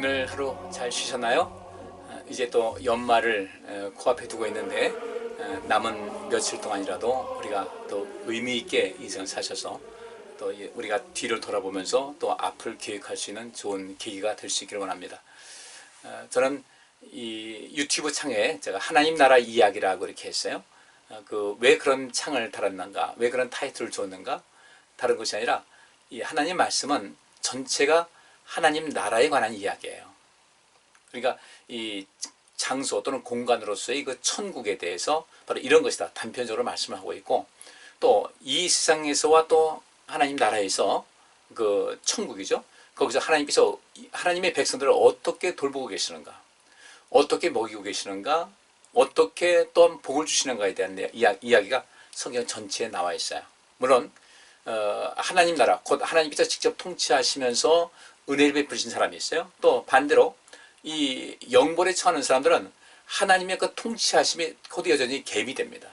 오늘 하루 잘 쉬셨나요? 이제 또 연말을 코앞에 두고 있는데 남은 며칠 동안이라도 우리가 또 의미 있게 인생을 사셔서 또 우리가 뒤를 돌아보면서 또 앞을 계획할 수 있는 좋은 계기가 될 수 있기를 원합니다. 저는 이 유튜브 창에 제가 하나님 나라 이야기라고 이렇게 했어요. 왜 그런 창을 달았는가, 왜 그런 타이틀을 줬는가, 다른 것이 아니라 이 하나님 말씀은 전체가 하나님 나라에 관한 이야기예요. 그러니까 이 장소 또는 공간으로서의 그 천국에 대해서 바로 이런 것이다 단편적으로 말씀을 하고 있고, 또 이 세상에서와 또 하나님 나라에서 그 천국이죠. 거기서 하나님께서 하나님의 백성들을 어떻게 돌보고 계시는가, 어떻게 먹이고 계시는가, 어떻게 또 복을 주시는가에 대한 이야기가 성경 전체에 나와 있어요. 물론 하나님 나라, 곧 하나님께서 직접 통치하시면서 은혜를 베푸신 사람이 있어요. 또 반대로 이 영벌에 처하는 사람들은 하나님의 그 통치하심이 곧 여전히 갭이 됩니다.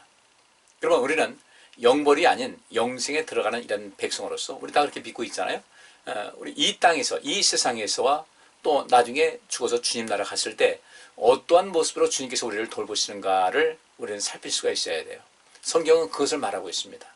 그러면 우리는 영벌이 아닌 영생에 들어가는 이런 백성으로서 우리 다 그렇게 믿고 있잖아요. 우리 이 땅에서, 이 세상에서와 또 나중에 죽어서 주님 나라 갔을 때 어떠한 모습으로 주님께서 우리를 돌보시는가를 우리는 살필 수가 있어야 돼요. 성경은 그것을 말하고 있습니다.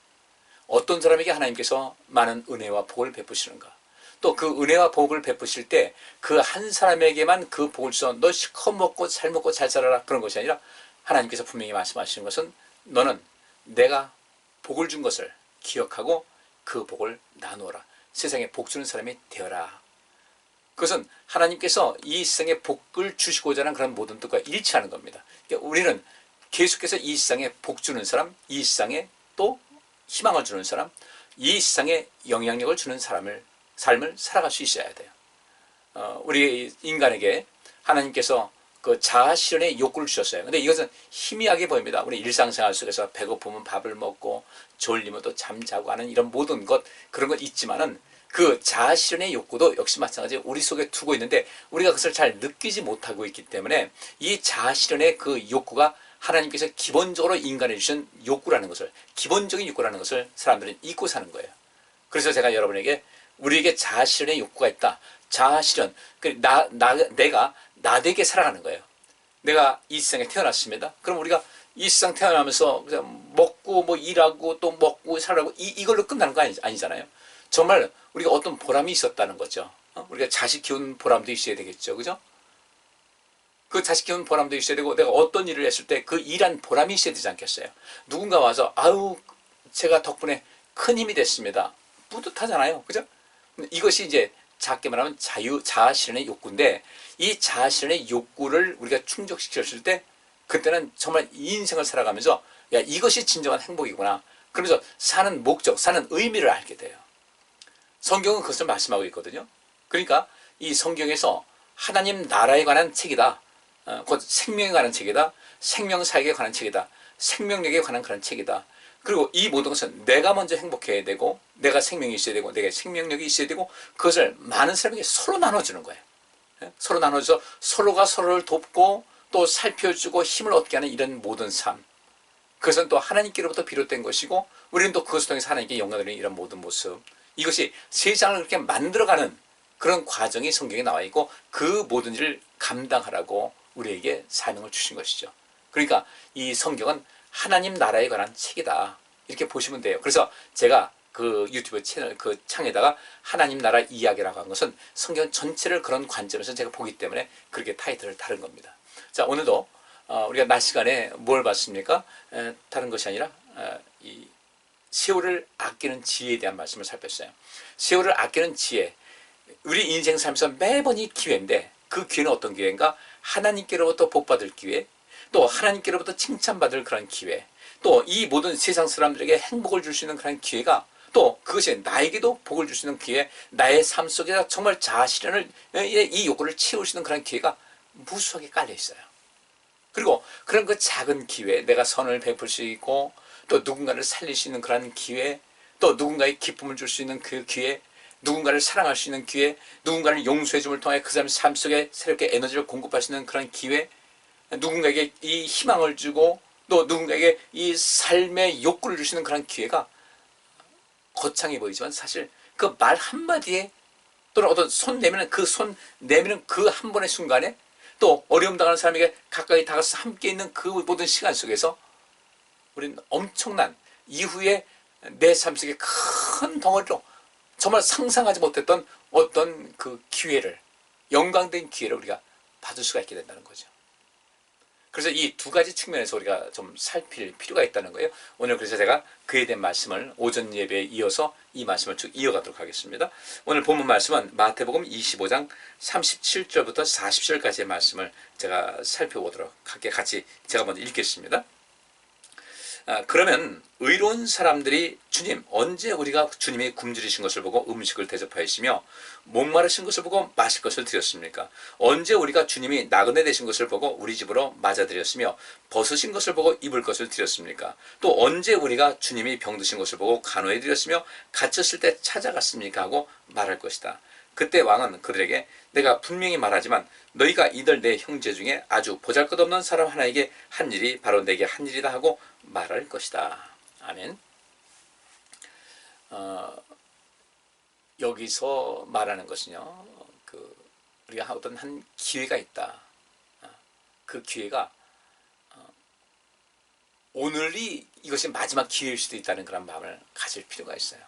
어떤 사람에게 하나님께서 많은 은혜와 복을 베푸시는가, 또 그 은혜와 복을 베푸실 때 그 한 사람에게만 그 복을 주셔서 너 실컷 먹고 잘 살아라, 그런 것이 아니라 하나님께서 분명히 말씀하시는 것은 너는 내가 복을 준 것을 기억하고 그 복을 나누어라, 세상에 복 주는 사람이 되어라. 그것은 하나님께서 이 세상에 복을 주시고자 하는 그런 모든 뜻과 일치하는 겁니다. 그러니까 우리는 계속해서 이 세상에 복 주는 사람, 이 세상에 또 희망을 주는 사람, 이 세상에 영향력을 주는 삶을 살아갈 수 있어야 돼요. 우리 인간에게 하나님께서 그 자아 실현의 욕구를 주셨어요. 근데 이것은 희미하게 보입니다. 우리 일상생활 속에서 배고프면 밥을 먹고 졸리면 또 잠자고 하는 이런 모든 것, 그런 것 있지만은 그 자아 실현의 욕구도 역시 마찬가지로 우리 속에 두고 있는데 우리가 그것을 잘 느끼지 못하고 있기 때문에 이 자아 실현의 그 욕구가 하나님께서 기본적으로 인간에 주신 욕구라는 것을, 기본적인 욕구라는 것을 사람들은 잊고 사는 거예요. 그래서 제가 여러분에게 우리에게 자아 실현의 욕구가 있다. 자아 실현, 내가 나되게 살아가는 거예요. 내가 이 세상에 태어났습니다. 그럼 우리가 이 세상 태어나면서 그냥 먹고 뭐 일하고 또 먹고 살라고 이걸로 끝나는 거 아니잖아요. 정말 우리가 어떤 보람이 있었다는 거죠. 우리가 자식 키운 보람도 있어야 되겠죠. 그죠? 그 자식 키운 보람도 있어야 되고, 내가 어떤 일을 했을 때 그 일한 보람이 있어야 되지 않겠어요? 누군가 와서 아유 제가 덕분에 큰 힘이 됐습니다, 뿌듯하잖아요. 그죠? 이것이 이제 작게 말하면 자아 실현의 욕구인데, 이 자아 실현의 욕구를 우리가 충족시켰을 때 그때는 정말 이 인생을 살아가면서 야, 이것이 진정한 행복이구나, 그러면서 사는 목적, 사는 의미를 알게 돼요. 성경은 그것을 말씀하고 있거든요. 그러니까 이 성경에서 하나님 나라에 관한 책이다, 곧 생명에 관한 책이다, 생명사역에 관한 책이다, 생명력에 관한 그런 책이다. 그리고 이 모든 것은 내가 먼저 행복해야 되고, 내가 생명이 있어야 되고, 내가 생명력이 있어야 되고, 그것을 많은 사람에게 서로 나눠주는 거예요. 서로 나눠줘서 서로가 서로를 돕고 또 살펴주고 힘을 얻게 하는 이런 모든 삶, 그것은 또 하나님께로부터 비롯된 것이고, 우리는 또 그것을 통해서 하나님께 영광을 드리는 이런 모든 모습, 이것이 세상을 그렇게 만들어가는 그런 과정이 성경에 나와 있고, 그 모든 일을 감당하라고 우리에게 사명을 주신 것이죠. 그러니까 이 성경은 하나님 나라에 관한 책이다, 이렇게 보시면 돼요. 그래서 제가 그 유튜브 채널 그 창에다가 하나님 나라 이야기라고 한 것은 성경 전체를 그런 관점에서 제가 보기 때문에 그렇게 타이틀을 다른 겁니다. 자, 오늘도 우리가 낮 시간에 뭘 봤습니까? 다른 것이 아니라 이 세월을 아끼는 지혜에 대한 말씀을 살폈어요. 세월을 아끼는 지혜, 우리 인생 삶에서 매번 이 기회인데, 그 기회는 어떤 기회인가? 하나님께로부터 복받을 기회, 또 하나님께로부터 칭찬받을 그런 기회, 또 이 모든 세상 사람들에게 행복을 줄 수 있는 그런 기회가, 또 그것이 나에게도 복을 줄 수 있는 기회, 나의 삶 속에서 정말 자아 실현을, 이 욕구를 채울 수 있는 그런 기회가 무수하게 깔려 있어요. 그리고 그런 그 작은 기회, 내가 선을 베풀 수 있고, 또 누군가를 살릴 수 있는 그런 기회, 또 누군가의 기쁨을 줄 수 있는 그 기회, 누군가를 사랑할 수 있는 기회, 누군가를 용서해줌을 통해 그 사람의 삶 속에 새롭게 에너지를 공급할 수 있는 그런 기회, 누군가에게 이 희망을 주고 또 누군가에게 이 삶의 욕구를 주시는 그런 기회가 거창해 보이지만 사실 그 말 한마디에 또는 어떤 손 내미는 그 손 내미는 그 한 번의 순간에 또 어려움 당하는 사람에게 가까이 다가서 함께 있는 그 모든 시간 속에서 우리는 엄청난 이후에 내 삶 속에 큰 덩어리로 정말 상상하지 못했던 어떤 그 기회를, 영광된 기회를 우리가 받을 수가 있게 된다는 거죠. 그래서 이 두 가지 측면에서 우리가 좀 살필 필요가 있다는 거예요. 오늘 그래서 제가 그에 대한 말씀을 오전 예배에 이어서 이 말씀을 쭉 이어가도록 하겠습니다. 오늘 본문 말씀은 마태복음 25장 37절부터 40절까지의 말씀을 제가 살펴보도록 할게요. 같이 제가 먼저 읽겠습니다. 그러면 의로운 사람들이 주님, 언제 우리가 주님이 굶주리신 것을 보고 음식을 대접하였으며 목마르신 것을 보고 마실 것을 드렸습니까? 언제 우리가 주님이 나그네 되신 것을 보고 우리 집으로 맞아들였으며 벗으신 것을 보고 입을 것을 드렸습니까? 또 언제 우리가 주님이 병드신 것을 보고 간호해 드렸으며 갇혔을 때 찾아갔습니까? 하고 말할 것이다. 그때 왕은 그들에게 내가 분명히 말하지만 너희가 이들 내 형제 중에 아주 보잘것없는 사람 하나에게 한 일이 바로 내게 한 일이다 하고 말할 것이다. 아멘. 여기서 말하는 것은요, 우리가 어떤 한 기회가 있다. 그 기회가 오늘이 이것이 마지막 기회일 수도 있다는 그런 마음을 가질 필요가 있어요.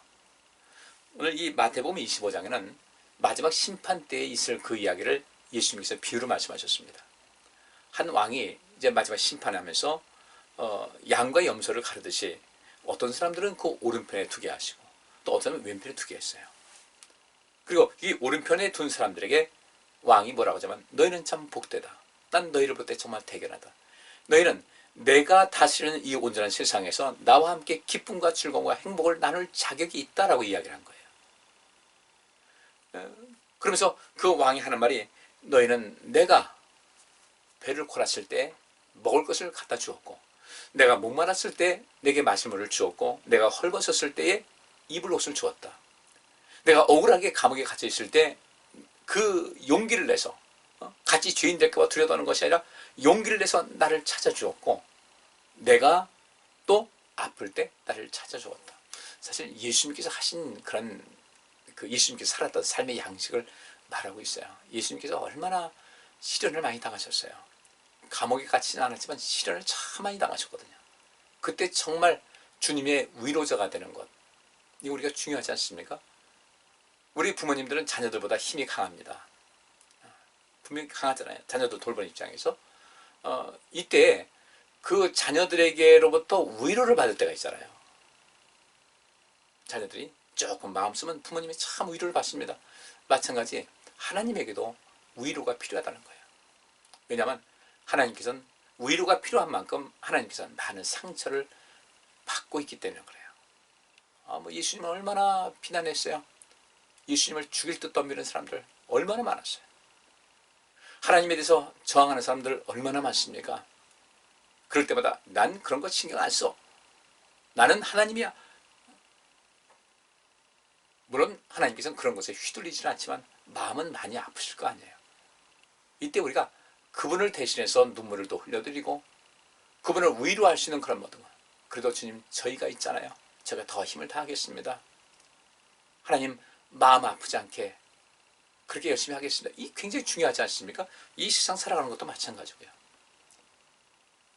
오늘 이 마태복음 25장에는 마지막 심판 때에 있을 그 이야기를 예수님께서 비유로 말씀하셨습니다. 한 왕이 이제 마지막 심판하면서 양과 염소를 가르듯이 어떤 사람들은 그 오른편에 두게 하시고 또 어떤 사람은 왼편에 두게 했어요. 그리고 이 오른편에 둔 사람들에게 왕이 뭐라고 하자면 너희는 참 복되다. 난 너희를 볼 때 정말 대견하다. 너희는 내가 다스리는 이 온전한 세상에서 나와 함께 기쁨과 즐거움과 행복을 나눌 자격이 있다라고 이야기를 한 거예요. 그러면서 그 왕이 하는 말이 너희는 내가 배를 골았을 때 먹을 것을 갖다 주었고 내가 목말랐을 때 내게 마실 물을 주었고 내가 헐벗었을 때에 입을 옷을 주었다. 내가 억울하게 감옥에 갇혀 있을 때 그 용기를 내서 같이 죄인 될까 봐 두려워하는 것이 아니라 용기를 내서 나를 찾아주었고 내가 또 아플 때 나를 찾아주었다. 사실 예수님께서 하신 그런 예수님께서 살았던 삶의 양식을 말하고 있어요. 예수님께서 얼마나 시련을 많이 당하셨어요. 감옥에 갇히지는 않았지만 시련을 참 많이 당하셨거든요. 그때 정말 주님의 위로자가 되는 것, 이거 우리가 중요하지 않습니까? 우리 부모님들은 자녀들보다 힘이 강합니다. 분명히 강하잖아요. 자녀들 돌보는 입장에서. 이때 그 자녀들에게로부터 위로를 받을 때가 있잖아요. 자녀들이 조금 마음 쓰면 부모님이 참 위로를 받습니다. 마찬가지 하나님에게도 위로가 필요하다는 거예요. 왜냐하면 하나님께서는 위로가 필요한 만큼 하나님께서는 많은 상처를 받고 있기 때문에 그래요. 예수님은 얼마나 비난했어요. 예수님을 죽일 듯 덤비는 사람들 얼마나 많았어요. 하나님에 대해서 저항하는 사람들 얼마나 많습니까? 그럴 때마다 난 그런 거 신경 안 써. 나는 하나님이야. 물론 하나님께서는 그런 것에 휘둘리지는 않지만 마음은 많이 아프실 거 아니에요. 이때 우리가 그분을 대신해서 눈물을 또 흘려드리고 그분을 위로할 수 있는 그런 모든 것. 그래도 주님 저희가 있잖아요. 제가 더 힘을 다하겠습니다. 하나님 마음 아프지 않게 그렇게 열심히 하겠습니다. 이 굉장히 중요하지 않습니까? 이 세상 살아가는 것도 마찬가지고요.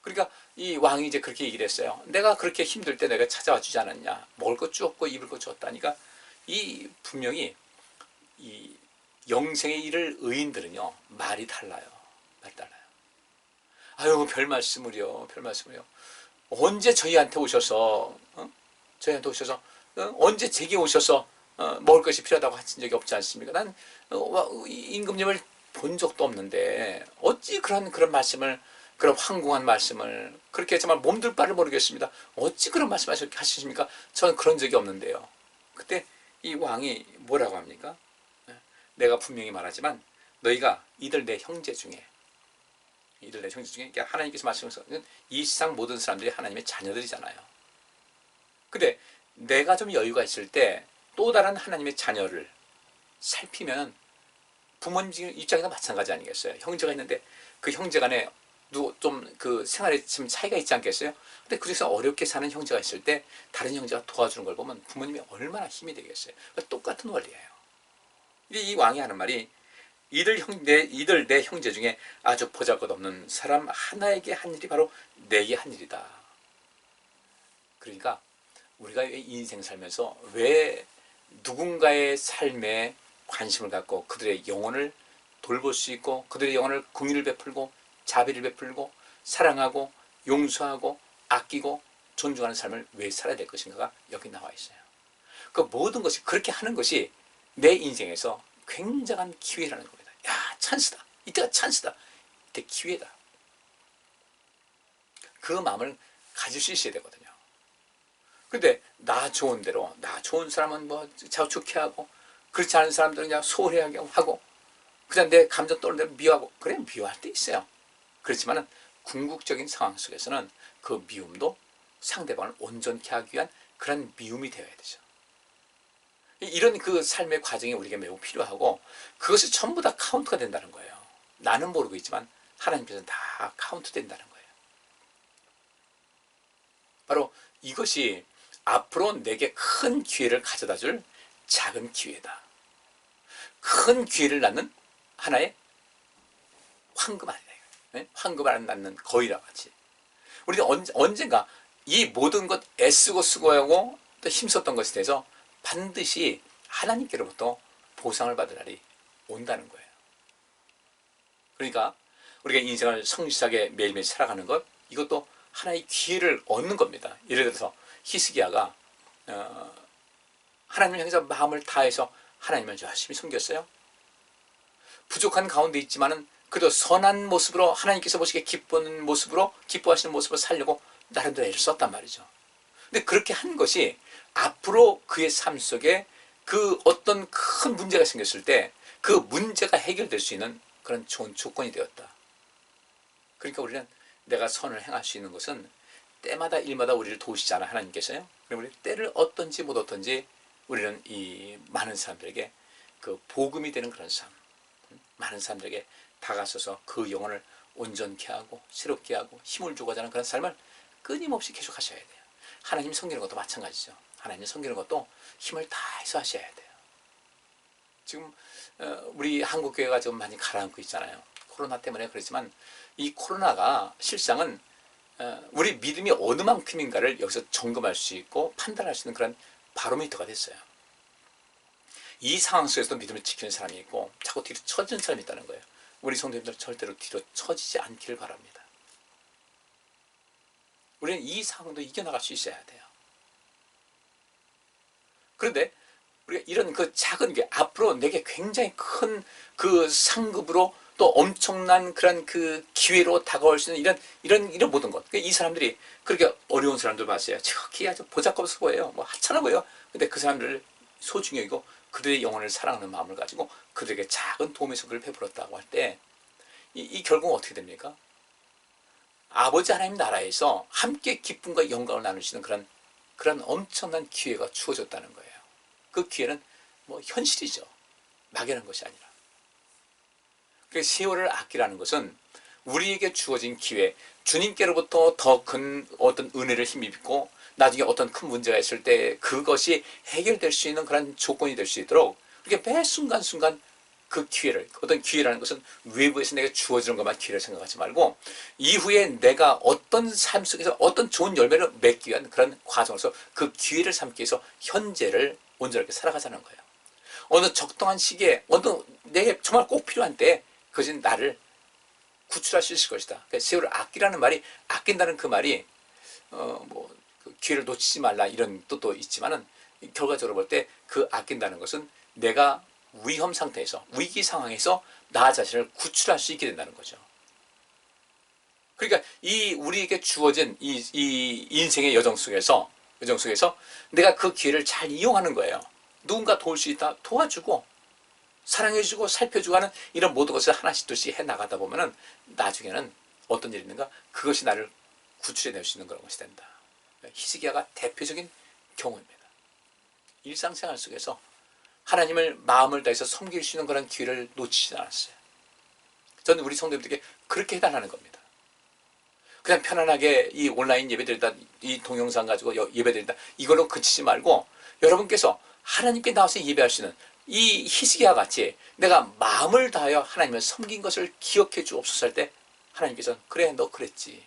그러니까 이 왕이 이제 그렇게 얘기를 했어요. 내가 그렇게 힘들 때 내가 찾아와 주지 않았냐. 먹을 것 주었고 입을 것 주었다니까 이 분명히 이 영생의 일을 의인들은요 말이 달라요. 말이 달라요. 아유 별 말씀을요. 별 말씀을요. 언제 저희한테 오셔서 저희한테 오셔서 언제 제게 오셔서 먹을 것이 필요하다고 하신 적이 없지 않습니까? 난 임금님을 본 적도 없는데 어찌 그런 말씀을 그런 황궁한 말씀을 그렇게 정말 몸둘 바를 모르겠습니다. 어찌 그런 말씀 하십니까? 저는 그런 적이 없는데요. 그때 이 왕이 뭐라고 합니까? 내가 분명히 말하지만 너희가 이들 내 형제 중에 그러니까 하나님께서 말씀하시는 이 세상 모든 사람들이 하나님의 자녀들이잖아요. 근데 내가 좀 여유가 있을 때 또 다른 하나님의 자녀를 살피면 부모님 입장에서 마찬가지 아니겠어요? 형제가 있는데 그 형제 간에 좀 그 생활에 좀 차이가 있지 않겠어요? 근데 그중에서 어렵게 사는 형제가 있을 때 다른 형제가 도와주는 걸 보면 부모님이 얼마나 힘이 되겠어요? 똑같은 원리예요. 이 왕이 하는 말이 이들 내 형제 중에 아주 보잘것없는 사람 하나에게 한 일이 바로 내게 한 일이다. 그러니까 우리가 인생 살면서 왜 누군가의 삶에 관심을 갖고 그들의 영혼을 돌볼 수 있고 그들의 영혼을 긍휼을 베풀고 자비를 베풀고 사랑하고 용서하고 아끼고 존중하는 삶을 왜 살아야 될 것인가가 여기 나와 있어요. 그 모든 것이 그렇게 하는 것이 내 인생에서 굉장한 기회라는 겁니다. 야, 찬스다. 이때가 찬스다. 이때 기회다. 그 마음을 가질 수 있어야 되거든요. 근데 나 좋은 대로, 나 좋은 사람은 뭐 자축해 하고, 그렇지 않은 사람들은 그냥 소홀하게 하고, 그냥 내 감정 떠오르는 대로 미워하고, 그래, 미워할 때 있어요. 그렇지만은 궁극적인 상황 속에서는 그 미움도 상대방을 온전케 하기 위한 그런 미움이 되어야 되죠. 이런 그 삶의 과정이 우리에게 매우 필요하고, 그것이 전부 다 카운트가 된다는 거예요. 나는 모르고 있지만 하나님께서는 다 카운트 된다는 거예요. 바로 이것이 앞으로 내게 큰 기회를 가져다 줄 작은 기회다. 큰 기회를 낳는 하나의 황금 아니냐. 황금을 낳는 거위와 같이. 우리는 언젠가 이 모든 것 애쓰고 수고하고 또 힘썼던 것에 대해서 반드시 하나님께로부터 보상을 받을 날이 온다는 거예요. 그러니까 우리가 인생을 성실하게 매일매일 살아가는 것, 이것도 하나의 기회를 얻는 겁니다. 예를 들어서 히스기야가 하나님을 향해서 마음을 다해서 하나님을 열심히 섬겼어요. 부족한 가운데 있지만은 그래도 선한 모습으로 하나님께서 보시기에 기쁘는 모습으로 기뻐하시는 모습으로 살려고 나름대로 애를 썼단 말이죠. 근데 그렇게 한 것이 앞으로 그의 삶 속에 그 어떤 큰 문제가 생겼을 때 그 문제가 해결될 수 있는 그런 좋은 조건이 되었다. 그러니까 우리는 내가 선을 행할 수 있는 것은 때마다 일마다 우리를 도우시잖아, 하나님께서요. 그럼 우리 때를 어떤지 못 어떤지 우리는 이 많은 사람들에게 그 복음이 되는 그런 삶, 많은 사람들에게 다가서서 그 영혼을 온전케 하고 새롭게 하고 힘을 주고자 하는 그런 삶을 끊임없이 계속 하셔야 돼요. 하나님 섬기는 것도 마찬가지죠. 하나님 섬기는 것도 힘을 다해서 하셔야 돼요. 지금 우리 한국교회가 좀 많이 가라앉고 있잖아요. 코로나 때문에 그렇지만 이 코로나가 실상은 우리 믿음이 어느 만큼인가를 여기서 점검할 수 있고 판단할 수 있는 그런 바로미터가 됐어요. 이 상황 속에서도 믿음을 지키는 사람이 있고 자꾸 뒤로 처지는 사람이 있다는 거예요. 우리 성도님들 절대로 뒤로 처지지 않기를 바랍니다. 우리는 이 상황도 이겨나갈 수 있어야 돼요. 그런데 우리가 이런 그 작은 게 앞으로 내게 굉장히 큰 그 상급으로 또 엄청난 그런 그 기회로 다가올 수 있는 이런 모든 것. 이 사람들이 그렇게 어려운 사람들 봤어요. 저기 아주 보잘것없어 보여요. 뭐 하찮아 보여. 근데 그 사람들을 소중히 여기고 그들의 영혼을 사랑하는 마음을 가지고 그들에게 작은 도움의 손길을 베풀었다고 할 때 이 결국은 어떻게 됩니까? 아버지 하나님 나라에서 함께 기쁨과 영광을 나누시는 그런 엄청난 기회가 주어졌다는 거예요. 그 기회는 뭐 현실이죠. 막연한 것이 아니라. 그 세월을 아끼라는 것은 우리에게 주어진 기회, 주님께로부터 더 큰 어떤 은혜를 힘입고 나중에 어떤 큰 문제가 있을 때 그것이 해결될 수 있는 그런 조건이 될 수 있도록 그렇게 매 순간순간 그 기회를, 어떤 기회라는 것은 외부에서 내가 주어지는 것만 기회를 생각하지 말고 이후에 내가 어떤 삶 속에서 어떤 좋은 열매를 맺기 위한 그런 과정에서 그 기회를 삼기 위해서 현재를 온전하게 살아가자는 거예요. 어느 적당한 시기에 어느 내게 정말 꼭 필요한 때에 그것이 나를 구출할 수 있을 것이다. 그러니까 세월을 아끼라는 말이, 아낀다는 그 말이 그 기회를 놓치지 말라 이런 뜻도 있지만은 결과적으로 볼 때 그 아낀다는 것은 내가 위험 상태에서, 위기 상황에서 나 자신을 구출할 수 있게 된다는 거죠. 그러니까 이 우리에게 주어진 이 인생의 여정 속에서 내가 그 기회를 잘 이용하는 거예요. 누군가 도울 수 있다 도와주고 사랑해주고 살펴주고 하는 이런 모든 것을 하나씩 둘씩 해나가다 보면은 나중에는 어떤 일이 있는가? 그것이 나를 구출해낼 수 있는 그런 것이 된다. 히스기야가 대표적인 경우입니다. 일상생활 속에서 하나님을 마음을 다해서 섬길 수 있는 그런 기회를 놓치지 않았어요. 저는 우리 성도님들에게 그렇게 해달라는 겁니다. 그냥 편안하게 이 온라인 예배드린다, 이 동영상 가지고 예배드린다, 이걸로 그치지 말고 여러분께서 하나님께 나와서 예배할 수 있는 이 히스기야와 같이 내가 마음을 다하여 하나님을 섬긴 것을 기억해 주옵소서 할 때 하나님께서는 그래 너 그랬지.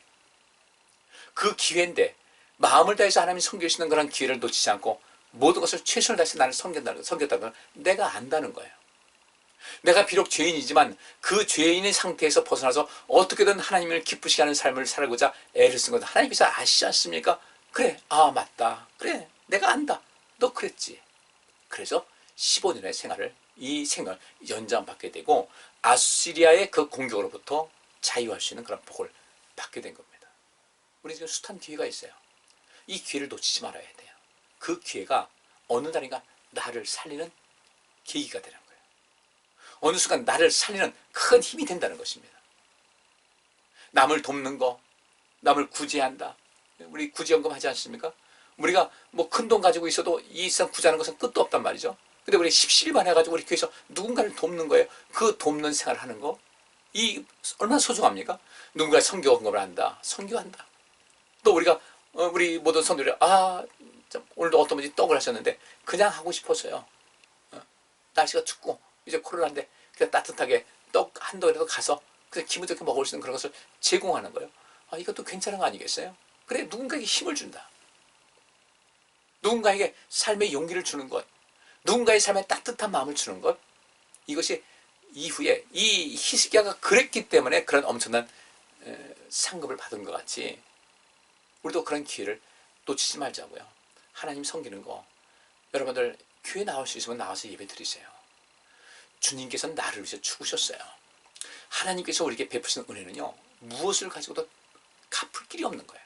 그 기회인데 마음을 다해서 하나님을 섬기시는 그런 기회를 놓치지 않고 모든 것을 최선을 다해서 나를 섬겼다는 걸 내가 안다는 거예요. 내가 비록 죄인이지만 그 죄인의 상태에서 벗어나서 어떻게든 하나님을 기쁘시게 하는 삶을 살고자 애를 쓴 것은 하나님께서 아시지 않습니까? 그래, 아 맞다. 그래, 내가 안다. 너 그랬지. 그래서 15년의 생활을 이 생을 연장받게 되고 아수리아의 그 공격으로부터 자유할 수 있는 그런 복을 받게 된 겁니다. 우리 지금 숱한 기회가 있어요. 이 기회를 놓치지 말아야 돼요. 그 기회가 어느 날인가 나를 살리는 계기가 되는 거예요. 어느 순간 나를 살리는 큰 힘이 된다는 것입니다. 남을 돕는 거, 남을 구제한다. 우리 구제연금 하지 않습니까? 우리가 뭐 큰 돈 가지고 있어도 이 세상 구제하는 것은 끝도 없단 말이죠. 근데 우리 십시일반 해가지고 우리 교회에서 누군가를 돕는 거예요. 그 돕는 생활을 하는 거, 이 얼마나 소중합니까? 누군가 선교헌금을 한다. 선교한다. 또 우리가 우리 모든 성도들이 오늘도 어떤 분이 떡을 하셨는데 그냥 하고 싶었어요. 날씨가 춥고 이제 코로나인데 그냥 따뜻하게 떡 한 덩이라도 가서 그냥 기분 좋게 먹을 수 있는 그런 것을 제공하는 거예요. 이것도 괜찮은 거 아니겠어요? 그래, 누군가에게 힘을 준다. 누군가에게 삶의 용기를 주는 것, 누군가의 삶에 따뜻한 마음을 주는 것, 이것이 이후에 이 히스기야가 그랬기 때문에 그런 엄청난 상급을 받은 것 같이 우리도 그런 기회를 놓치지 말자고요. 하나님 섬기는 거, 여러분들 교회 나올 수 있으면 나와서 예배 드리세요. 주님께서는 나를 위해서 죽으셨어요. 하나님께서 우리에게 베푸신 은혜는요, 무엇을 가지고도 갚을 길이 없는 거예요.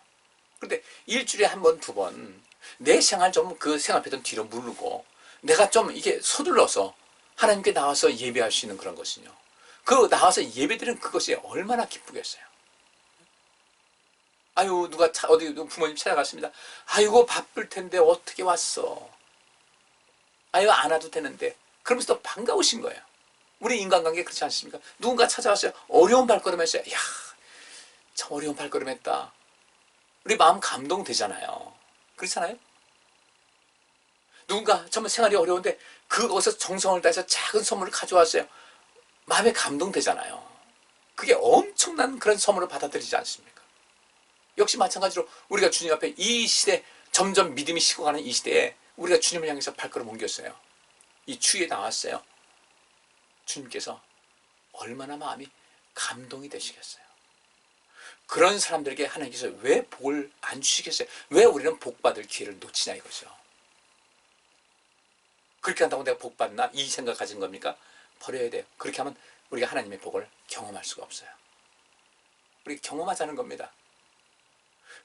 그런데 일주일에 한 번, 두 번 내 생활 좀 그 생활 패턴 뒤로 무르고 내가 좀 이게 서둘러서 하나님께 나와서 예배할 수 있는 그런 것이요. 그 나와서 예배드리는 그것이 얼마나 기쁘겠어요. 아유, 누가 어디 부모님 찾아갔습니다. 아이고 바쁠 텐데 어떻게 왔어. 아유 안 와도 되는데. 그러면서 또 반가우신 거예요. 우리 인간관계 그렇지 않습니까? 누군가 찾아왔어요. 어려운 발걸음 했어요. 이야, 참 어려운 발걸음 했다. 우리 마음 감동되잖아요. 그렇잖아요? 누군가 정말 생활이 어려운데 그것에서 정성을 다해서 작은 선물을 가져왔어요. 마음에 감동되잖아요. 그게 엄청난 그런 선물을 받아들이지 않습니까? 역시 마찬가지로 우리가 주님 앞에 이 시대, 점점 믿음이 식어가는 이 시대에 우리가 주님을 향해서 발걸음 옮겼어요. 이 추위에 나왔어요. 주님께서 얼마나 마음이 감동이 되시겠어요. 그런 사람들에게 하나님께서 왜 복을 안 주시겠어요? 왜 우리는 복받을 기회를 놓치냐 이거죠. 그렇게 한다고 내가 복받나? 이 생각 가진 겁니까? 버려야 돼요. 그렇게 하면 우리가 하나님의 복을 경험할 수가 없어요. 우리 경험하자는 겁니다.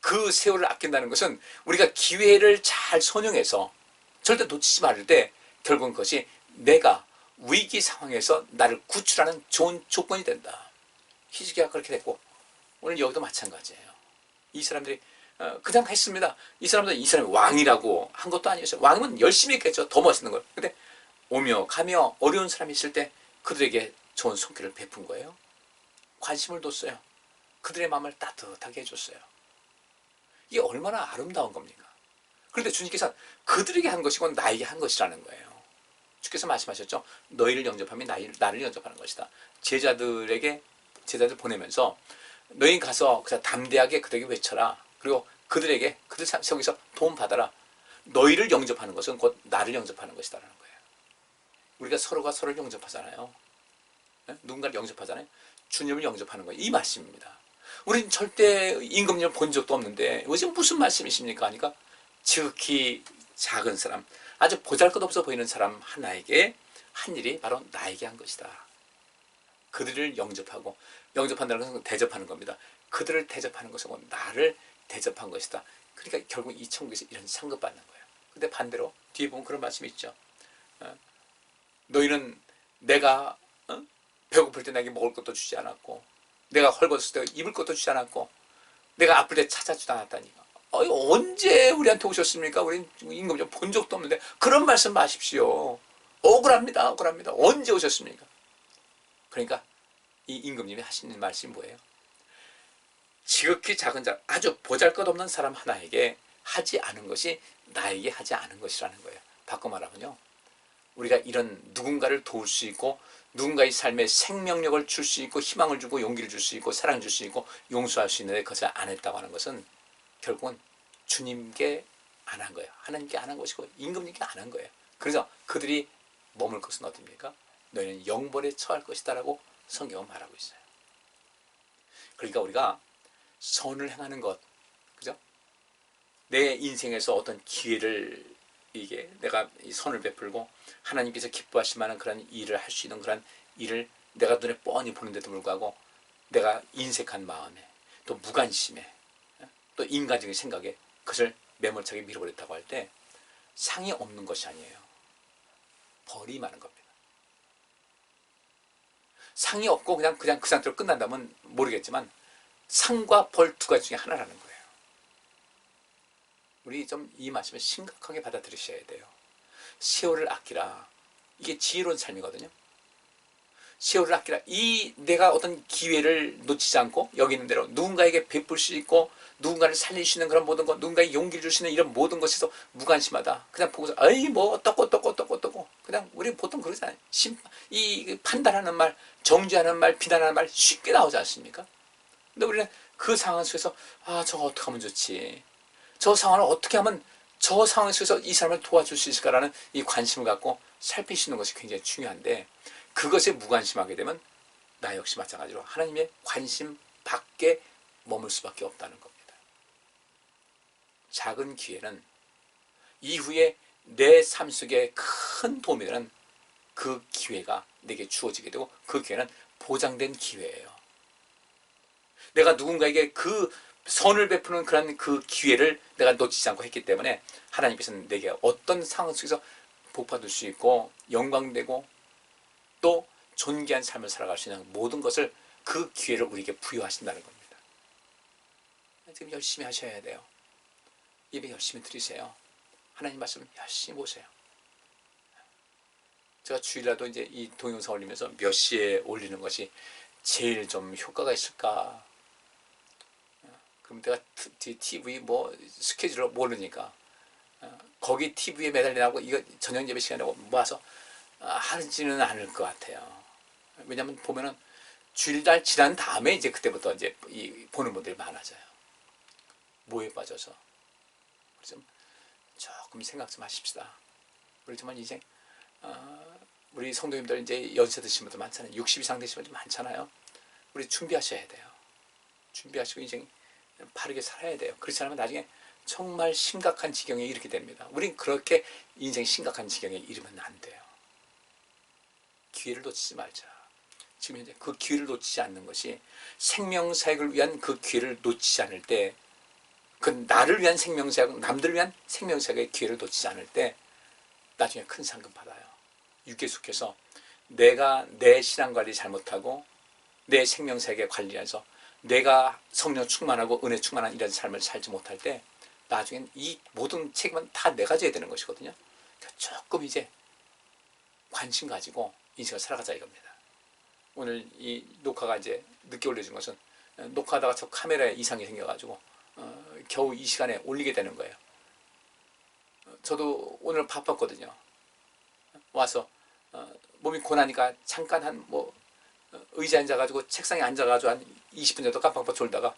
그 세월을 아낀다는 것은 우리가 기회를 잘 선용해서 절대 놓치지 말을 때 결국은 그것이 내가 위기 상황에서 나를 구출하는 좋은 조건이 된다. 히스기야가 그렇게 됐고 오늘 여기도 마찬가지예요. 이 사람들이 그냥 했습니다. 이 사람이 왕이라고 한 것도 아니었어요. 왕은 열심히 했겠죠. 더 멋있는 걸. 근데 오며 가며 어려운 사람이 있을 때 그들에게 좋은 손길을 베푼 거예요. 관심을 뒀어요. 그들의 마음을 따뜻하게 해줬어요. 이게 얼마나 아름다운 겁니까? 그런데 주님께서는 그들에게 한 것이고 나에게 한 것이라는 거예요. 주께서 말씀하셨죠. 너희를 영접하면 나를 영접하는 것이다. 제자들 보내면서 너희 가서 그냥 담대하게 그들에게 외쳐라. 그리고 그들 속에서 도움 받아라. 너희를 영접하는 것은 곧 나를 영접하는 것이다라는 거예요. 우리가 서로가 서로를 영접하잖아요. 누군가를 영접하잖아요. 주님을 영접하는 거예요. 이 말씀입니다. 우린 절대 임금님을 본 적도 없는데 이것이 무슨 말씀이십니까? 하니까 지극히 작은 사람, 아주 보잘것없어 보이는 사람 하나에게 한 일이 바로 나에게 한 것이다. 그들을 영접한다는 것은 대접하는 겁니다. 그들을 대접하는 것은 나를 대접한 것이다. 그러니까 결국 이 천국에서 이런 상급받는 거예요. 근데 반대로 뒤에 보면 그런 말씀이 있죠. 너희는 내가 배고플 때 내게 먹을 것도 주지 않았고 내가 헐벗을 때 입을 것도 주지 않았고 내가 아플 때 찾아주지 않았다니까. 언제 우리한테 오셨습니까? 우린 임금님 본 적도 없는데 그런 말씀 마십시오. 억울합니다. 억울합니다. 언제 오셨습니까? 그러니까 이 임금님이 하시는 말씀이 뭐예요? 지극히 작은 자, 아주 보잘것없는 사람 하나에게 하지 않은 것이 나에게 하지 않은 것이라는 거예요. 바꿔 말하면요, 우리가 이런 누군가를 도울 수 있고 누군가의 삶에 생명력을 줄 수 있고 희망을 주고 용기를 줄 수 있고 사랑을 줄 수 있고 용서할 수 있는데 그것을 안 했다고 하는 것은 결국은 주님께 안 한 거예요. 하나님께 안 한 것이고 임금님께 안 한 거예요. 그래서 그들이 머물 것은 어디입니까? 너희는 영벌에 처할 것이다 라고 성경은 말하고 있어요. 그러니까 우리가 선을 행하는 것, 그죠? 내 인생에서 어떤 기회를 이게 내가 선을 베풀고 하나님께서 기뻐하실 만한 그런 일을 할 수 있는 그런 일을 내가 눈에 뻔히 보는데도 불구하고 내가 인색한 마음에 또 무관심에 또 인간적인 생각에 그것을 매몰차게 밀어버렸다고 할 때 상이 없는 것이 아니에요. 벌이 많은 겁니다. 상이 없고 그냥 그 상태로 끝난다면 모르겠지만 상과 벌 두 가지 중에 하나라는 거예요. 우리 좀 이 말씀을 심각하게 받아들이셔야 돼요. 세월을 아끼라. 이게 지혜로운 삶이거든요. 세월을 아끼라. 이 내가 어떤 기회를 놓치지 않고 여기 있는 대로 누군가에게 베풀 수 있고 누군가를 살릴 수 있는 그런 모든 것, 누군가에게 용기를 줄 수 있는 이런 모든 것에서 무관심하다. 그냥 보고서 아이 뭐 어떡고 그냥 우리 보통 그러잖아요. 이 판단하는 말, 정죄하는 말, 비난하는 말 쉽게 나오지 않습니까? 근데 우리는 그 상황 속에서 아 저거 어떻게 하면 좋지? 저 상황을 어떻게 하면 저 상황 속에서 이 사람을 도와줄 수 있을까라는 이 관심을 갖고 살피시는 것이 굉장히 중요한데 그것에 무관심하게 되면 나 역시 마찬가지로 하나님의 관심 밖에 머물 수밖에 없다는 겁니다. 작은 기회는 이후에 내 삶 속에 큰 도움이 되는 그 기회가 내게 주어지게 되고 그 기회는 보장된 기회예요. 내가 누군가에게 그 선을 베푸는 그런 그 기회를 내가 놓치지 않고 했기 때문에 하나님께서는 내게 어떤 상황 속에서 복받을 수 있고 영광되고 또 존귀한 삶을 살아갈 수 있는 모든 것을 그 기회를 우리에게 부여하신다는 겁니다. 지금 열심히 하셔야 돼요. 예배 열심히 드리세요. 하나님 말씀 열심히 보세요. 제가 주일날도 이제 이 동영상 올리면서 몇 시에 올리는 것이 제일 좀 효과가 있을까? 그럼 내가 TV 뭐 스케줄을 모르니까 거기 TV에 매달리라고 이거 저녁 예배 시간에 모아서 하지는 않을 것 같아요. 왜냐하면 보면은 주일날 지난 다음에 이제 그때부터 이제 보는 분들이 많아져요. 뭐에 빠져서 좀 조금 생각 좀 하십시다. 우리 정말 이제 우리 성도님들 이제 연세 드신 분들 많잖아요. 60 이상 되신 분들 많잖아요. 우리 준비하셔야 돼요. 준비하시고 인생 바르게 살아야 돼요. 그렇지 않으면 나중에 정말 심각한 지경에 이르게 됩니다. 우린 그렇게 인생 심각한 지경에 이르면 안 돼요. 기회를 놓치지 말자. 지금 현재 그 기회를 놓치지 않는 것이 생명사역을 위한 그 기회를 놓치지 않을 때 그 나를 위한 생명사역, 남들을 위한 생명사역의 기회를 놓치지 않을 때 나중에 큰 상금 받아요. 유계속해서 내가 내 신앙관리 잘못하고 내 생명사역에 관리해서 내가 성령 충만하고 은혜 충만한 이런 삶을 살지 못할 때 나중엔 이 모든 책임은 다 내가 져야 되는 것이거든요. 그러니까 조금 이제 관심 가지고 인생을 살아가자 이겁니다. 오늘 이 녹화가 이제 늦게 올려진 것은 녹화하다가 저 카메라에 이상이 생겨가지고 겨우 이 시간에 올리게 되는 거예요. 저도 오늘 바빴거든요. 와서 몸이 고나니까 잠깐 한 의자에 앉아가지고 책상에 앉아가지고 한 20분 정도 깜빡 졸다가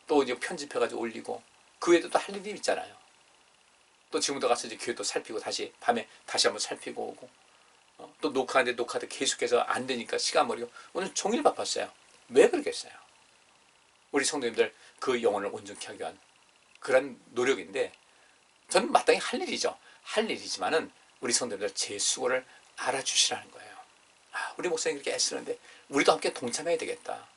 또 이제 편집해가지고 올리고 그 외에도 또 할 일이 있잖아요. 또 지금도 가서 이제 교회도 살피고 다시 밤에 다시 한번 살피고 오고 또 녹화하는데 녹화도 계속해서 안 되니까 시간 버리고 오늘 종일 바빴어요. 왜 그러겠어요? 우리 성도님들 그 영혼을 온전케 하기 위한 그런 노력인데 저는 마땅히 할 일이죠. 할 일이지만은 우리 성도님들 제 수고를 알아주시라는 거예요. 우리 목사님 그렇게 애쓰는데 우리도 함께 동참해야 되겠다.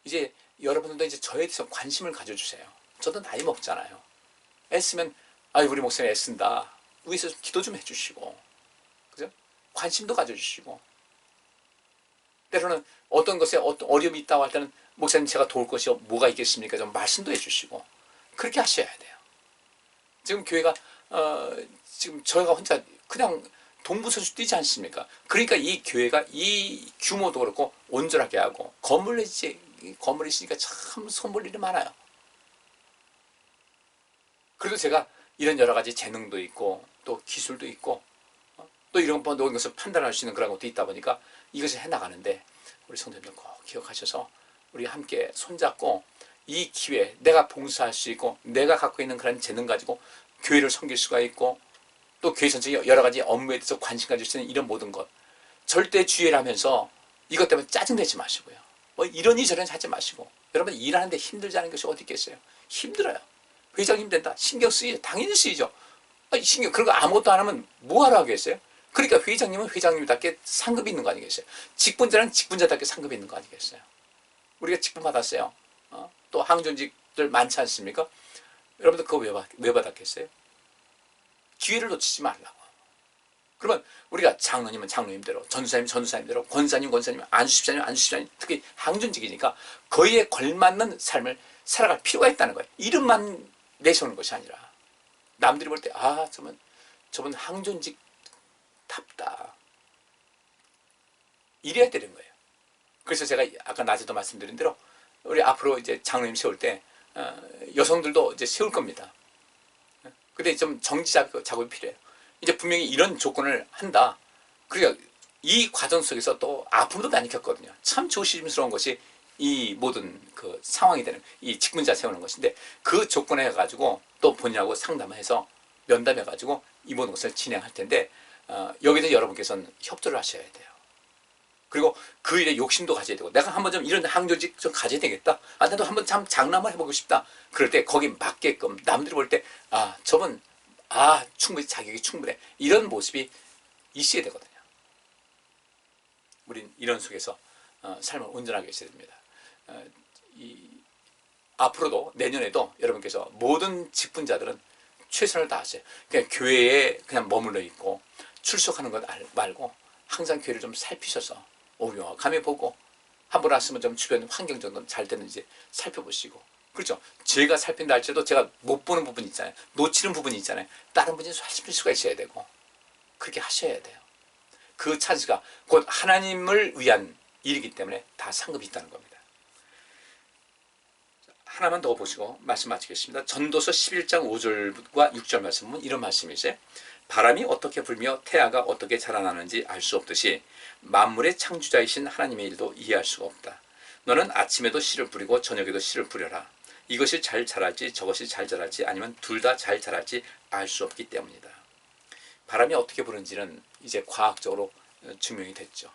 이제 여러분들도 이제 저에 대해서 관심을 가져주세요. 저도 나이 먹잖아요. 애쓰면 우리 목사님 애쓴다. 위에서 기도 좀 해주시고, 그죠? 관심도 가져주시고. 때로는 어떤 것에 어떤 어려움이 있다고 할 때는 목사님 제가 도울 것이 뭐가 있겠습니까? 좀 말씀도 해주시고 그렇게 하셔야 돼요. 지금 교회가 지금 저희가 혼자 그냥 동부서주 뛰지 않습니까? 그러니까 이 교회가 이 규모도 그렇고 온전하게 하고 건물이 있으니까 참 손볼 일이 많아요. 그래도 제가 이런 여러 가지 재능도 있고 또 기술도 있고 또 이런 것을 판단할 수 있는 그런 것도 있다 보니까 이것을 해나가는데 우리 성도님들 꼭 기억하셔서 우리 함께 손잡고 이 기회, 내가 봉사할 수 있고 내가 갖고 있는 그런 재능 가지고 교회를 섬길 수가 있고 또 교회 전체 여러 가지 업무에 대해서 관심 가질 수 있는 이런 모든 것, 절대 주의하면서 이것 때문에 짜증내지 마시고요. 뭐 이러니 저러니 하지 마시고, 여러분 일하는데 힘들지 않은 것이 어디 있겠어요? 힘들어요. 회장 힘든다. 신경 쓰이죠. 당연히 쓰이죠. 신경, 그런 거 아무것도 안 하면 뭐하러 하겠어요? 그러니까 회장님은 회장님답게 상급이 있는 거 아니겠어요? 직분자는 직분자답게 상급이 있는 거 아니겠어요? 우리가 직분 받았어요. 또 항존직들 많지 않습니까? 여러분들 그거 왜 받았겠어요? 기회를 놓치지 말라고. 그러면 우리가 장로님은 장로님대로, 전도사님은 전도사님대로, 권사님 권사님, 안수집사님 안수집사님, 특히 항존직이니까 거기에 걸맞는 삶을 살아갈 필요가 있다는 거예요. 이름만 내세우는 것이 아니라 남들이 볼 때 저분 항존직답다, 이래야 되는 거예요. 그래서 제가 아까 낮에도 말씀드린 대로 우리 앞으로 이제 장로님 세울 때 여성들도 이제 세울 겁니다. 근데 좀 정지 작업이 필요해요. 이제 분명히 이런 조건을 한다. 그러니까 이 과정 속에서 또 아픔도 많이 겪거든요. 참 조심스러운 것이 이 모든 그 상황이 되는 이 직분자 세우는 것인데, 그 조건에 가지고 또 본인하고 상담해서 면담해 가지고 이 모든 것을 진행할 텐데, 여기서 여러분께서는 협조를 하셔야 돼요. 그리고 그 일에 욕심도 가져야 되고, 내가 한번 좀 이런 항조직 좀 가져야 되겠다. 나도 한번 참 장남을 해보고 싶다. 그럴 때 거기 맞게끔 남들이 볼 때 저분 충분히 자격이 충분해, 이런 모습이 있어야 되거든요. 우린 이런 속에서 삶을 온전하게 있어야 됩니다. 앞으로도 내년에도 여러분께서 모든 직분자들은 최선을 다하세요. 그냥 교회에 그냥 머물러 있고 출석하는 것 말고 항상 교회를 좀 살피셔서 오묘하게 보고, 한번 왔으면 좀 주변 환경 정도 잘 되는지 살펴보시고, 그렇죠? 제가 살핀다 할지라도 제가 못 보는 부분이 있잖아요. 놓치는 부분이 있잖아요. 다른 분이 살필 수가 있어야 되고, 그렇게 하셔야 돼요. 그 찬스가 곧 하나님을 위한 일이기 때문에 다 상급이 있다는 겁니다. 하나만 더 보시고 말씀 마치겠습니다. 전도서 11장 5절과 6절 말씀은 이런 말씀이세요. 바람이 어떻게 불며 태아가 어떻게 자라나는지 알 수 없듯이 만물의 창조자이신 하나님의 일도 이해할 수가 없다. 너는 아침에도 씨를 뿌리고 저녁에도 씨를 뿌려라. 이것이 잘 자랄지 저것이 잘 자랄지 아니면 둘 다 잘 자랄지 알 수 없기 때문이다. 바람이 어떻게 부는지는 이제 과학적으로 증명이 됐죠.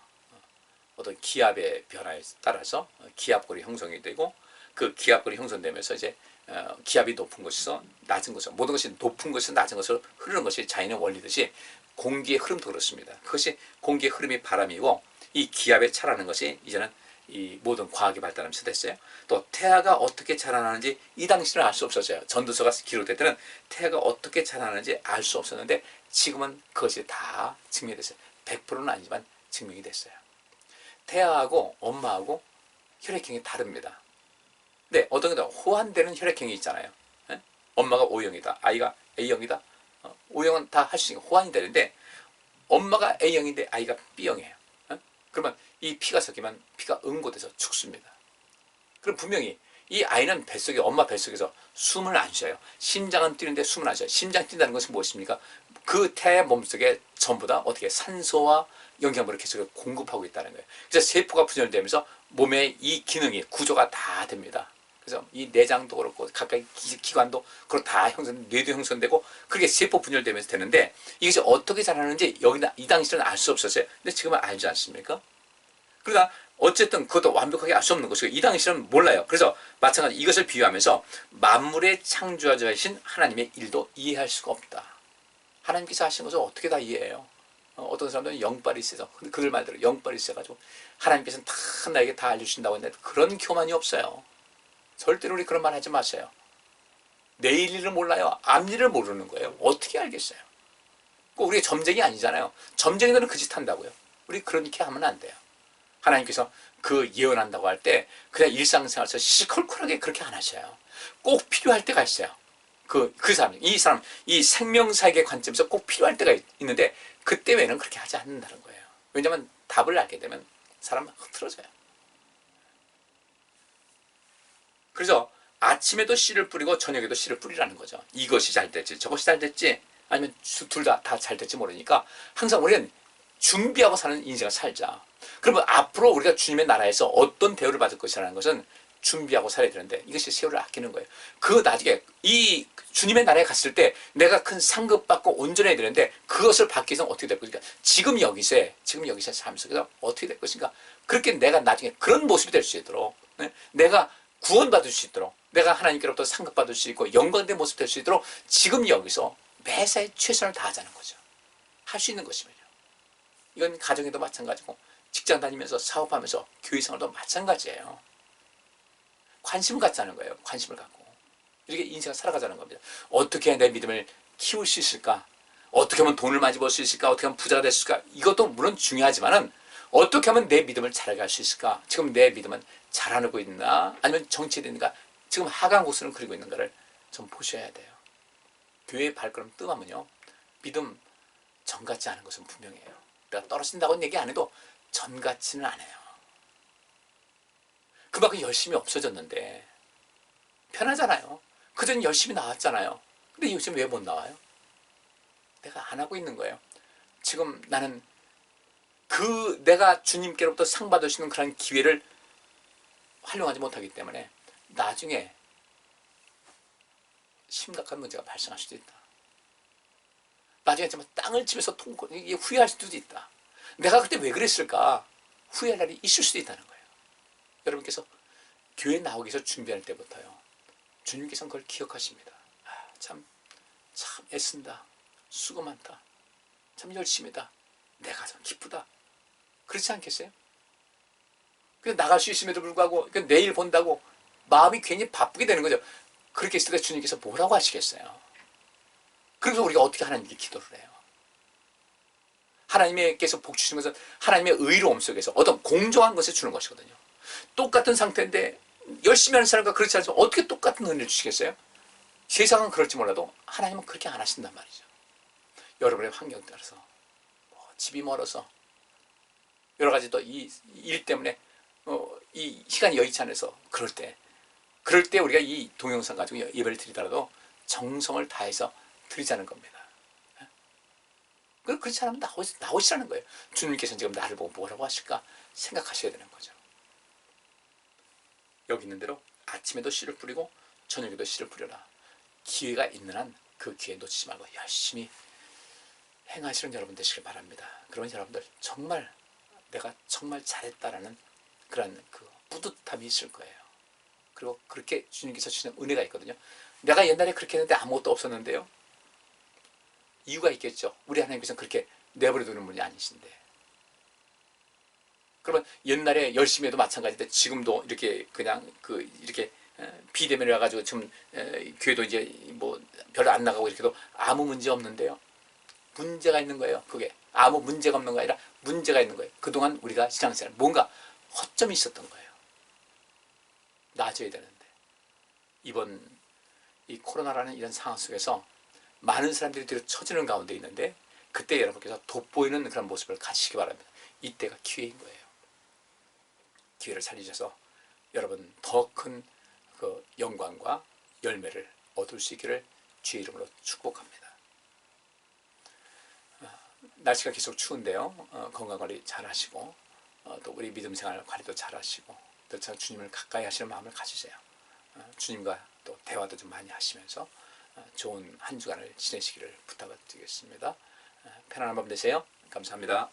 어떤 기압의 변화에 따라서 기압골이 형성이 되고, 그 기압골이 형성되면서 이제 기압이 높은 것에서 낮은 것으로, 모든 것이 높은 것에서 낮은 것으로 흐르는 것이 자연의 원리듯이 공기의 흐름도 그렇습니다. 그것이 공기의 흐름이 바람이고, 이 기압에 차라는 것이 이제는 이 모든 과학이 발달하면서 됐어요. 또 태아가 어떻게 자라나는지 이 당시는 알 수 없었어요. 전도서가 기록될 때는 태아가 어떻게 자라나는지 알 수 없었는데, 지금은 그것이 다 증명이 됐어요. 100%는 아니지만 증명이 됐어요. 태아하고 엄마하고 혈액형이 다릅니다. 근데 어떤 경우 호환되는 혈액형이 있잖아요. 에? 엄마가 O형이다, 아이가 A형이다. O형은 다 할 수 있는 호환이 되는데, 엄마가 A형인데 아이가 B형이에요. 그러면 이 피가 섞이면 피가 응고돼서 죽습니다. 그럼 분명히 이 아이는 뱃속에, 엄마 뱃속에서 숨을 안 쉬어요. 심장은 뛰는데 숨을 안 쉬어요. 심장 뛴다는 것은 무엇입니까? 그 태의 몸속에 전부 다 어떻게 산소와 영양분을 계속 공급하고 있다는 거예요. 그래서 세포가 분열되면서 몸의 이 기능이, 구조가 다 됩니다. 그래서 이 내장도 그렇고 각각의 기관도 그렇고 다 뇌도 형성되고, 그렇게 세포 분열되면서 되는데, 이것이 어떻게 자라는지 이 당시에는 알 수 없었어요. 근데 지금은 알지 않습니까? 그러니까 어쨌든 그것도 완벽하게 알 수 없는 것이고, 이 당시에는 몰라요. 그래서 마찬가지 이것을 비유하면서 만물의 창조자이신 하나님의 일도 이해할 수가 없다. 하나님께서 하신 것을 어떻게 다 이해해요? 어떤 사람들은 영빨이 있어서, 그들 말대로 영빨이 있어가지고 하나님께서는 다 나에게 다 알려주신다고 했는데, 그런 교만이 없어요. 절대로 우리 그런 말 하지 마세요. 내일 일을 몰라요. 앞일을 모르는 거예요. 어떻게 알겠어요? 꼭 우리가 점쟁이 아니잖아요. 점쟁이들은 그 짓 한다고요. 우리 그렇게 하면 안 돼요. 하나님께서 그 예언한다고 할 때 그냥 일상생활에서 시컬컬하게 그렇게 안 하셔요. 꼭 필요할 때가 있어요. 그 사람, 이 생명사역의 관점에서 꼭 필요할 때가 있는데, 그때 외에는 그렇게 하지 않는다는 거예요. 왜냐하면 답을 알게 되면 사람은 흐트러져요. 그래서 아침에도 씨를 뿌리고 저녁에도 씨를 뿌리라는 거죠. 이것이 잘 됐지 저것이 잘 됐지 아니면 둘 다 잘 될지 모르니까 항상 우리는 준비하고 사는 인생을 살자. 그러면 앞으로 우리가 주님의 나라에서 어떤 대우를 받을 것이라는 것은 준비하고 살아야 되는데 이것이 세월을 아끼는 거예요. 그 나중에 이 주님의 나라에 갔을 때 내가 큰 상급 받고 온전해야 되는데 그것을 받기 위해서는 어떻게 될 것인가? 지금 여기서 삶 속에서 어떻게 될 것인가? 그렇게 내가 나중에 그런 모습이 될 수 있도록, 내가 구원받을 수 있도록, 내가 하나님께로부터 상급받을 수 있고 영광된 모습 될 수 있도록 지금 여기서 매사에 최선을 다하자는 거죠. 할 수 있는 것이면요. 이건 가정에도 마찬가지고 직장 다니면서 사업하면서 교회 생활도 마찬가지예요. 관심을 갖자는 거예요. 관심을 갖고 이렇게 인생을 살아가자는 겁니다. 어떻게 해야 내 믿음을 키울 수 있을까? 어떻게 하면 돈을 많이 벌 수 있을까? 어떻게 하면 부자가 될 수 있을까? 이것도 물론 중요하지만은 어떻게 하면 내 믿음을 잘 갈 수 있을까? 지금 내 믿음은 잘하고 있나? 아니면 정체되는가? 지금 하강 곡선을 그리고 있는가를 좀 보셔야 돼요. 교회의 발걸음 뜸하면요, 믿음 전 같지 않은 것은 분명해요. 내가 떨어진다고는 얘기 안 해도 전 같지는 않아요. 그만큼 열심히 없어졌는데 편하잖아요. 그전 열심히 나왔잖아요. 근데 요즘 왜 못 나와요? 내가 안 하고 있는 거예요. 지금 나는 내가 주님께로부터 상 받을 수 있는 그런 기회를 활용하지 못하기 때문에 나중에 심각한 문제가 발생할 수도 있다. 나중에 정말 땅을 치면서 후회할 수도 있다. 내가 그때 왜 그랬을까? 후회할 날이 있을 수도 있다는 거예요. 여러분께서 교회 나오기 위해서 준비할 때부터요, 주님께서는 그걸 기억하십니다. 참 애쓴다. 수고 많다. 참 열심히다. 내가 참 기쁘다. 그렇지 않겠어요? 그래서 나갈 수 있음에도 불구하고 내일 본다고 마음이 괜히 바쁘게 되는 거죠. 그렇게 했을 때 주님께서 뭐라고 하시겠어요? 그래서 우리가 어떻게 하나님께 기도를 해요? 하나님께서 복 주시는 것은 하나님의 의로움 속에서 어떤 공정한 것을 주는 것이거든요. 똑같은 상태인데 열심히 하는 사람과 그렇지 않으면 어떻게 똑같은 은혜를 주시겠어요? 세상은 그럴지 몰라도 하나님은 그렇게 안 하신단 말이죠. 여러분의 환경 따라서 집이 멀어서 여러 가지 또 이 일 때문에 이 시간이 여의치 않아서 그럴 때 우리가 이 동영상 가지고 예배를 드리더라도 정성을 다해서 드리자는 겁니다. 그렇지 않으면 나오시라는 거예요. 주님께서는 지금 나를 보고 뭐라고 하실까 생각하셔야 되는 거죠. 여기 있는 대로 아침에도 씨를 뿌리고 저녁에도 씨를 뿌려라. 기회가 있는 한 그 기회 놓치지 말고 열심히 행하시는 여러분 되시길 바랍니다. 그러면 여러분들 정말 내가 정말 잘했다라는 그런 그 뿌듯함이 있을 거예요. 그리고 그렇게 주님께서 주시는 은혜가 있거든요. 내가 옛날에 그렇게 했는데 아무것도 없었는데요. 이유가 있겠죠. 우리 하나님께서는 그렇게 내버려 두는 분이 아니신데. 그러면 옛날에 열심히 해도 마찬가지인데 지금도 이렇게 그냥 이렇게 비대면을 와가지고 지금 교회도 이제 뭐 별로 안 나가고 이렇게도 아무 문제 없는데요. 문제가 있는 거예요. 그게 아무 문제가 없는 거 아니라 문제가 있는 거예요. 그동안 우리가 신앙생활 뭔가 허점이 있었던 거예요. 나아져야 되는데 이번 이 코로나라는 이런 상황 속에서 많은 사람들이 뒤로 처지는 가운데 있는데 그때 여러분께서 돋보이는 그런 모습을 가지시기 바랍니다. 이때가 기회인 거예요. 기회를 살리셔서 여러분 더 큰 그 영광과 열매를 얻을 수 있기를 주의 이름으로 축복합니다. 날씨가 계속 추운데요. 건강관리 잘 하시고 또 우리 믿음생활 관리도 잘 하시고 또 주님을 가까이 하시는 마음을 가지세요. 주님과 또 대화도 좀 많이 하시면서 좋은 한 주간을 지내시기를 부탁드리겠습니다. 편안한 밤 되세요. 감사합니다.